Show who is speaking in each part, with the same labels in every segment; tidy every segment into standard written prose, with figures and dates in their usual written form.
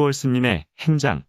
Speaker 1: 수월 스님의 행장.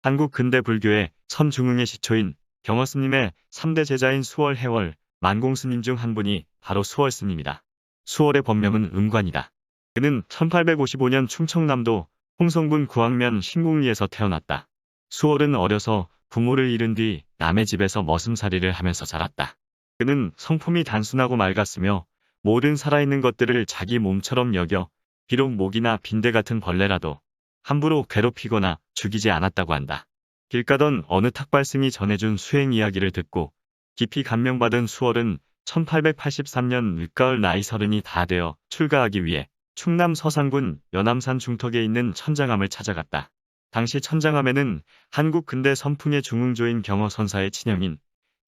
Speaker 1: 한국 근대 불교의 선중흥의 시초인 경어 스님의 3대 제자인 수월 해월 만공 스님 중 한 분이 바로 수월 스님이다. 수월의 법명은 음관이다. 그는 1855년 충청남도 홍성군 구항면 신궁리에서 태어났다. 수월은 어려서 부모를 잃은 뒤 남의 집에서 머슴살이를 하면서 자랐다. 그는 성품이 단순하고 맑았으며 모든 살아있는 것들을 자기 몸처럼 여겨 비록 모기나 빈대 같은 벌레라도 함부로 괴롭히거나 죽이지 않았다고 한다. 길 가던 어느 탁발승이 전해준 수행 이야기를 듣고 깊이 감명받은 수월은 1883년 늦가을 나이 30이 다 되어 출가하기 위해 충남 서산군 연암산 중턱에 있는 천장암을 찾아갔다. 당시 천장암에는 한국 근대 선풍의 중흥조인 경어 선사의 친형인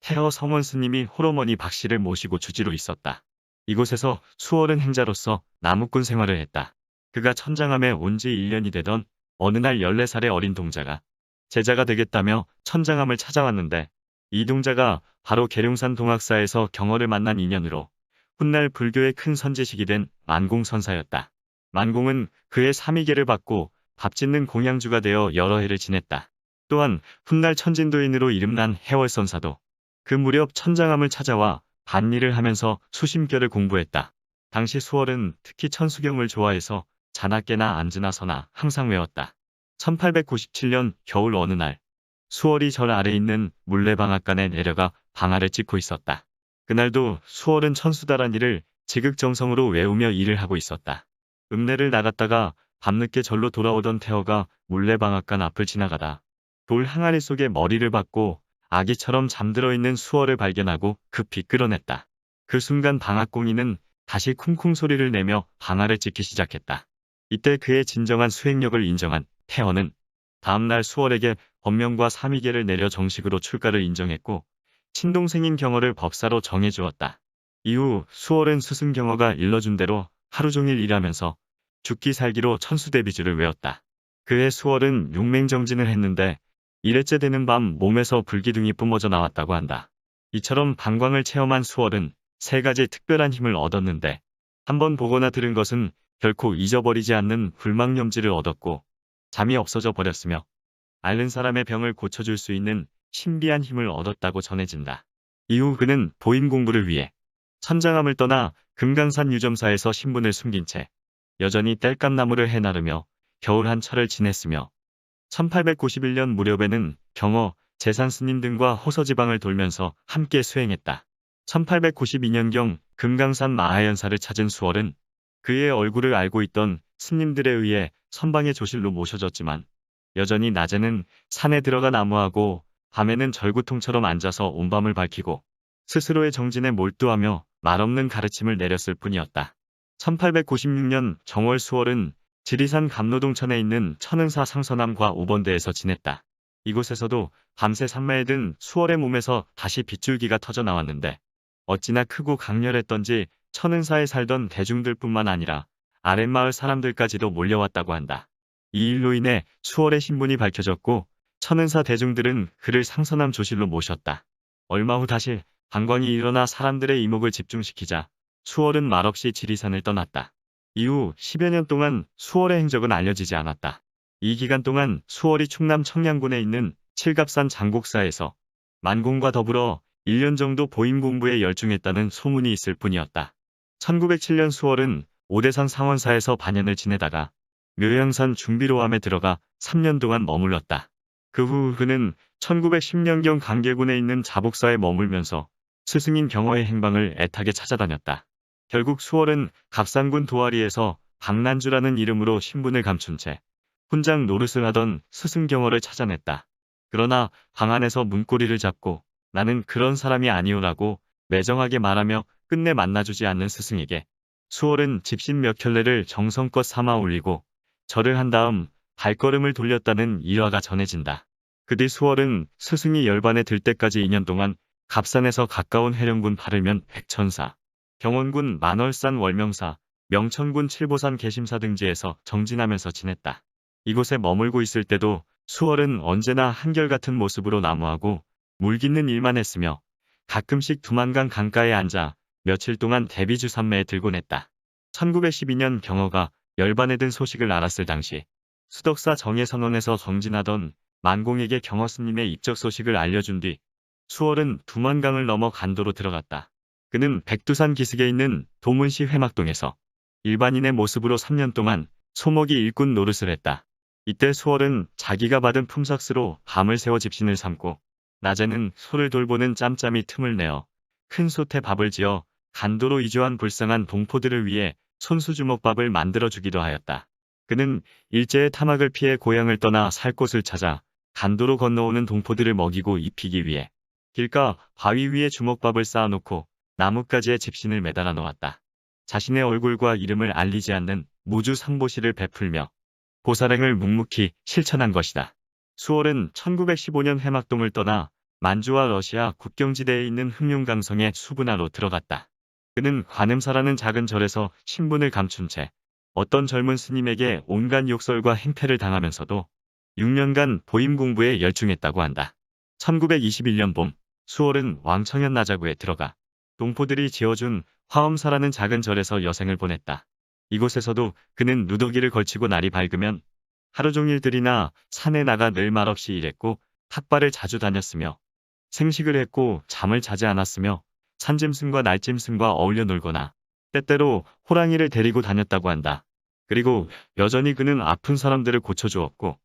Speaker 1: 태허 성원 스님이 홀어머니 박씨를 모시고 주지로 있었다. 이곳에서 수월은 행자로서 나무꾼 생활을 했다. 그가 천장암에 온 지 1년이 되던 어느 날 14살의 어린 동자가 제자가 되겠다며 천장암을 찾아왔는데 이 동자가 바로 계룡산 동학사에서 경어를 만난 인연으로 훗날 불교의 큰 선지식이 된 만공선사였다. 만공은 그의 삼위계를 받고 밥 짓는 공양주가 되어 여러 해를 지냈다. 또한 훗날 천진도인으로 이름난 해월선사도 그 무렵 천장암을 찾아와 반일을 하면서 수심결을 공부했다. 당시 수월은 특히 천수경을 좋아해서 자나깨나 앉으나 서나 항상 외웠다. 1897년 겨울 어느 날 수월이 절 아래 있는 물레방앗간에 내려가 방아를 찧고 있었다. 그날도 수월은 천수다란 일을 지극정성으로 외우며 일을 하고 있었다. 읍내를 나갔다가 밤늦게 절로 돌아오던 태허가 물레방앗간 앞을 지나가다 돌 항아리 속에 머리를 박고 아기처럼 잠들어 있는 수월을 발견하고 급히 끌어냈다. 그 순간 방앗공인은 다시 쿵쿵 소리를 내며 방아를 찧기 시작했다. 이때 그의 진정한 수행력을 인정한 태허는 다음날 수월에게 법명과 삼위계를 내려 정식으로 출가를 인정했고 친동생인 경어를 법사로 정해주었다. 이후 수월은 스승 경어가 일러준 대로 하루 종일 일하면서 죽기 살기로 천수대비주를 외웠다. 그해 수월은 용맹정진을 했는데 1회째 되는 밤 몸에서 불기둥이 뿜어져 나왔다고 한다. 이처럼 방광을 체험한 수월은 3가지 특별한 힘을 얻었는데 한번 보거나 들은 것은 결코 잊어버리지 않는 불망념지를 얻었고 잠이 없어져 버렸으며 앓는 사람의 병을 고쳐줄 수 있는 신비한 힘을 얻었다고 전해진다. 이후 그는 보임 공부를 위해 천장암을 떠나 금강산 유점사에서 신분을 숨긴 채 여전히 땔감나무를 해나르며 겨울 한철을 지냈으며 1891년 무렵에는 경어, 제산스님 등과 호서지방을 돌면서 함께 수행했다. 1892년경 금강산 마하연사를 찾은 수월은 그의 얼굴을 알고 있던 스님들에 의해 선방의 조실로 모셔졌지만 여전히 낮에는 산에 들어가 나무하고 밤에는 절구통처럼 앉아서 온밤을 밝히고 스스로의 정진에 몰두하며 말없는 가르침을 내렸을 뿐이었다. 1896년 정월 수월은 지리산 감로동천에 있는 천은사 상서남과 우번대에서 지냈다. 이곳에서도 밤새 산마에 든 수월의 몸에서 다시 빗줄기가 터져 나왔는데 어찌나 크고 강렬했던지 천은사에 살던 대중들뿐만 아니라 아랫마을 사람들까지도 몰려왔다고 한다. 이 일로 인해 수월의 신분이 밝혀졌고 천은사 대중들은 그를 상서남 조실로 모셨다. 얼마 후 다시 방광이 일어나 사람들의 이목을 집중시키자 수월은 말없이 지리산을 떠났다. 이후 10여 년 동안 수월의 행적은 알려지지 않았다. 이 기간 동안 수월이 충남 청량군에 있는 칠갑산 장곡사에서 만공과 더불어 1년 정도 보임 공부에 열중했다는 소문이 있을 뿐이었다. 1907년 수월은 오대산 상원사에서 반년을 지내다가 묘양산 중비로암에 들어가 3년 동안 머물렀다. 그 후 그는 1910년경 강계군에 있는 자복사에 머물면서 스승인 경어의 행방을 애타게 찾아다녔다. 결국 수월은 갑산군 도아리에서 박난주라는 이름으로 신분을 감춘 채 훈장 노릇을 하던 스승 경어를 찾아냈다. 그러나 방 안에서 문고리를 잡고 나는 그런 사람이 아니오라고 매정하게 말하며 끝내 만나주지 않는 스승에게 수월은 집신 몇 켤레를 정성껏 삼아 올리고 절을 한 다음 발걸음을 돌렸다는 일화가 전해진다. 그 뒤 수월은 스승이 열반에 들 때까지 2년 동안 갑산에서 가까운 해령군 파르면 백천사, 경원군 만월산 월명사, 명천군 칠보산 계심사 등지에서 정진하면서 지냈다. 이곳에 머물고 있을 때도 수월은 언제나 한결같은 모습으로 나무하고 물 깃는 일만 했으며 가끔씩 두만강 강가에 앉아 며칠 동안 대비주 산매에 들곤 했다. 1912년 경어가 열반에 든 소식을 알았을 당시 수덕사 정예선원에서 정진하던 만공에게 경허스님의 입적 소식을 알려준 뒤 수월은 두만강을 넘어 간도로 들어갔다. 그는 백두산 기슭에 있는 도문시 회막동에서 일반인의 모습으로 3년 동안 소목이 일꾼 노릇을 했다. 이때 수월은 자기가 받은 품삯으로 밤을 새워 집신을 삼고 낮에는 소를 돌보는 짬짬이 틈을 내어 큰 솥에 밥을 지어 간도로 이주한 불쌍한 동포들을 위해 손수주먹밥을 만들어주기도 하였다. 그는 일제의 타막을 피해 고향을 떠나 살 곳을 찾아 간도로 건너오는 동포들을 먹이고 입히기 위해 길가 바위 위에 주먹밥을 쌓아놓고 나뭇가지에 집신을 매달아 놓았다. 자신의 얼굴과 이름을 알리지 않는 무주 상보시를 베풀며 보살행을 묵묵히 실천한 것이다. 수월은 1915년 회막동을 떠나 만주와 러시아 국경지대에 있는 흑룡강성의 수분하로 들어갔다. 그는 관음사라는 작은 절에서 신분을 감춘 채 어떤 젊은 스님에게 온갖 욕설과 행패를 당하면서도 6년간 보임 공부에 열중했다고 한다. 1921년 봄, 수월은 왕청현 나자구에 들어가 동포들이 지어준 화엄사라는 작은 절에서 여생을 보냈다. 이곳에서도 그는 누더기를 걸치고 날이 밝으면 하루 종일 들이나 산에 나가 늘 말없이 일했고 탁발을 자주 다녔으며 생식을 했고 잠을 자지 않았으며 산짐승과 날짐승과 어울려 놀거나 때때로 호랑이를 데리고 다녔다고 한다. 그리고 여전히 그는 아픈 사람들을 고쳐주었고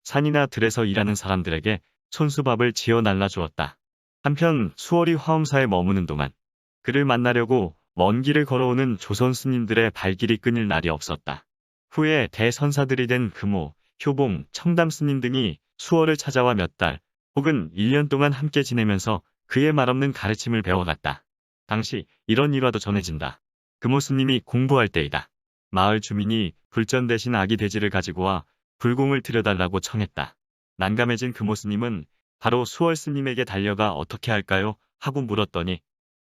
Speaker 1: 산이나 들에서 일하는 사람들에게 손수밥을 지어 날라주었다. 한편 수월이 화엄사에 머무는 동안 그를 만나려고 먼 길을 걸어오는 조선 스님들의 발길이 끊일 날이 없었다. 후에 대선사들이 된 금호, 효봉, 청담 스님 등이 수월을 찾아와 몇 달 혹은 1년 동안 함께 지내면서 그의 말없는 가르침을 배워갔다. 당시 이런 일화도 전해진다. 금호 스님이 공부할 때이다. 마을 주민이 불전 대신 아기 돼지를 가지고 와 불공을 들여달라고 청했다. 난감해진 금호 스님은 바로 수월 스님에게 달려가 어떻게 할까요? 하고 물었더니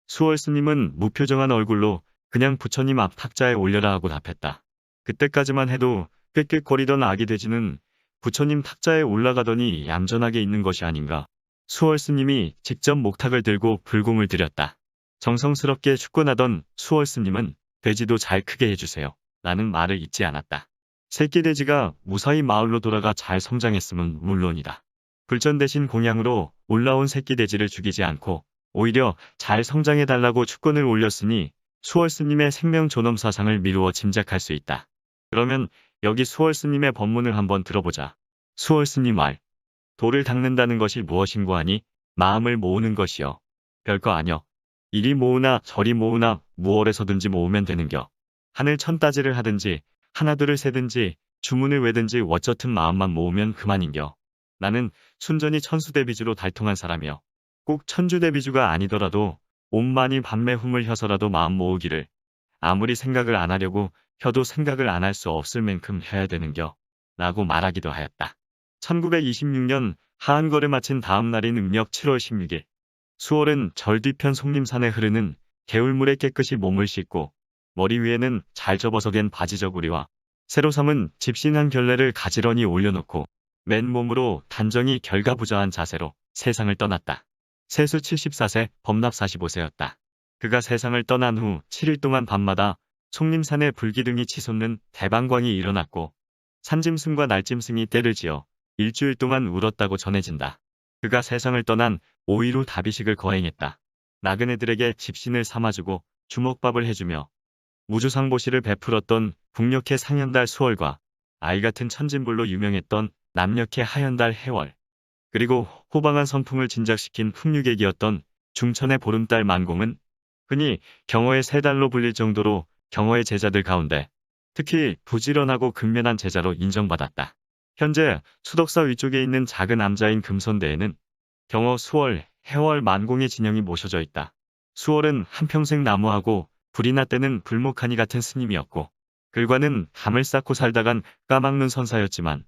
Speaker 1: 수월 스님은 무표정한 얼굴로 그냥 부처님 앞 탁자에 올려라 하고 답했다. 그때까지만 해도 꾀꾀거리던 아기 돼지는 부처님 탁자에 올라가더니 얌전하게 있는 것이 아닌가. 수월 스님이 직접 목탁을 들고 불공을 드렸다. 정성스럽게 축권하던 수월 스님은 돼지도 잘 크게 해주세요. 라는 말을 잊지 않았다. 새끼 돼지가 무사히 마을로 돌아가 잘 성장했으면 물론이다. 불전 대신 공양으로 올라온 새끼 돼지를 죽이지 않고 오히려 잘 성장해달라고 축권을 올렸으니 수월 스님의 생명 존엄 사상을 미루어 짐작할 수 있다. 그러면 여기 수월 스님의 법문을 한번 들어보자. 수월 스님 말. 돌을 닦는다는 것이 무엇인고 하니 마음을 모으는 것이요. 별거 아뇨. 이리 모으나 저리 모으나 무얼에서든지 모으면 되는겨. 하늘 천따지를 하든지 하나둘을 세든지 주문을 외든지 어쩌든 마음만 모으면 그만인겨. 나는 순전히 천수대비주로 달통한 사람이여. 꼭 천주대비주가 아니더라도 온만이 밤매훔을 혀서라도 마음 모으기를 아무리 생각을 안 하려고 혀도 생각을 안 할 수 없을 만큼 해야 되는겨. 라고 말하기도 하였다. 1926년 하한거를 마친 다음 날인 음력 7월 16일 수월은 절 뒤편 속림산에 흐르는 개울물에 깨끗이 몸을 씻고 머리 위에는 잘 접어서 갠 바지저고리와 새로 삼은 집신 한 켤레를 가지런히 올려놓고 맨몸으로 단정히 결가부좌한 자세로 세상을 떠났다. 세수 74세, 법납 45세였다. 그가 세상을 떠난 후 7일 동안 밤마다 속림산에 불기둥이 치솟는 대방광이 일어났고 산짐승과 날짐승이 떼를 지어 일주일 동안 울었다고 전해진다. 그가 세상을 떠난 5일 후 다비식을 거행했다. 나그네들에게 집신을 삼아주고 주먹밥을 해주며 무주상보시를 베풀었던 북녘의 상현달 수월과 아이같은 천진불로 유명했던 남녘의 하현달 해월 그리고 호방한 선풍을 진작시킨 풍류객이었던 중천의 보름달 만공은 흔히 경어의 세 달로 불릴 정도로 경어의 제자들 가운데 특히 부지런하고 근면한 제자로 인정받았다. 현재 수덕사 위쪽에 있는 작은 암자인 금선대에는 경어 수월, 해월 만공의 진영이 모셔져 있다. 수월은 한평생 나무하고 불이나 때는 불목하니 같은 스님이었고 글과는 담을 쌓고 살다간 까막눈 선사였지만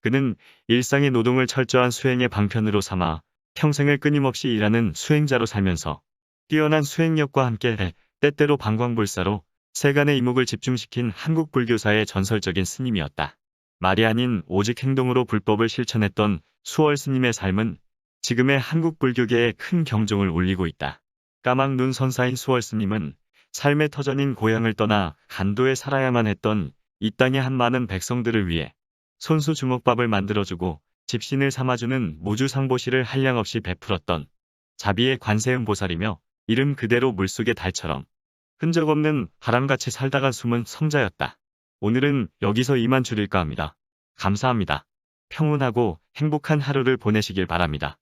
Speaker 1: 그는 일상의 노동을 철저한 수행의 방편으로 삼아 평생을 끊임없이 일하는 수행자로 살면서 뛰어난 수행력과 함께 때때로 방광불사로 세간의 이목을 집중시킨 한국 불교사의 전설적인 스님이었다. 말이 아닌 오직 행동으로 불법을 실천했던 수월 스님의 삶은 지금의 한국 불교계에 큰 경종을 울리고 있다. 까막눈 선사인 수월 스님은 삶의 터전인 고향을 떠나 간도에 살아야만 했던 이 땅의 한 많은 백성들을 위해 손수 주먹밥을 만들어주고 집신을 삼아주는 무주상보시를 한량없이 베풀었던 자비의 관세음보살이며 이름 그대로 물속의 달처럼 흔적 없는 바람같이 살다가 숨은 성자였다. 오늘은 여기서 이만 줄일까 합니다. 감사합니다. 평온하고 행복한 하루를 보내시길 바랍니다.